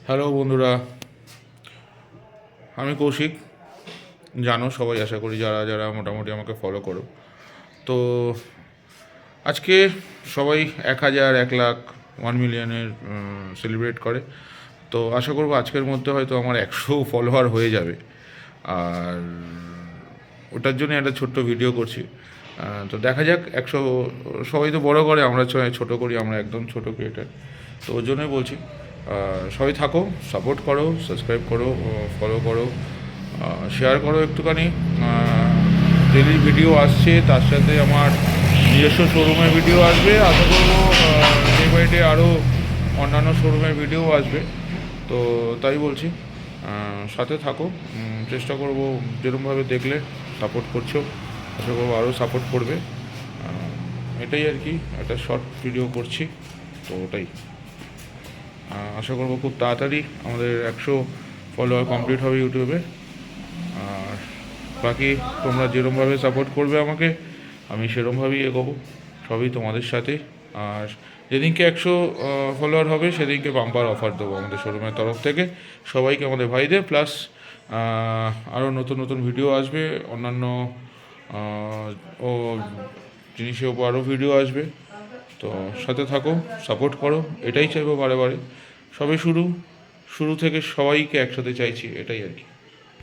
Hello বন্ধুরা, আমি কৌশিক। জানো সবাই, আশা করি যারা যারা মোটামুটি আমাকে ফলো করো। তো আজকে সবাই 1,000, 1,00,000, 1 মিলিয়নের সেলিব্রেট করে। তো আশা করবো আজকের মধ্যে হয়তো আমার 100 ফলোয়ার হয়ে যাবে। আর ওটার জন্য একটা ছোট্ট ভিডিও করছি। তো দেখা যাক 100। সবাই তো বড় করে, আমরা ছোট করি, আমরা একদম ছোট ক্রিয়েটার। তো ওর জন্যই বলছি, সবাই থাকো, সাপোর্ট করো, সাবস্ক্রাইব করো, ফলো করো, শেয়ার করো একটুখানি। ডেলি ভিডিও আসছে, তার সাথে আমার নিজস্ব শোরুমের ভিডিও আসবে। আশা করবো ডে বাই ডে আরও অন্যান্য শোরুমের ভিডিও আসবে। তো তাই বলছি, সাথে থাকো। চেষ্টা করব যেরকমভাবে দেখলে সাপোর্ট করছো, আশা করবো আরও সাপোর্ট করবে। এটাই আর কি, একটা শর্ট ভিডিও করছি। তো ওটাই আশা করবো খুব তাড়াতাড়ি আমাদের 100 ফলোয়ার কমপ্লিট হবে ইউটিউবে। আর বাকি তোমরা যেরকমভাবে সাপোর্ট করবে আমাকে, আমি সেরকমভাবেই এগোবো, সবই তোমাদের সাথে। আর যেদিনকে 100 ফলোয়ার হবে সেদিনকে বাম্পার অফার দেবো আমাদের শোরুমের তরফ থেকে সবাইকে, আমাদের ভাইদের। প্লাস আরও নতুন নতুন ভিডিও আসবে, অন্যান্য ও জিনিসের উপর আরও ভিডিও আসবে। তো সাথে থাকো, সাপোর্ট করো, এটাই চাইবো বারে বারে। সবে শুরু থেকে সবাইকে একসাথে চাইছি, এটাই আর কি।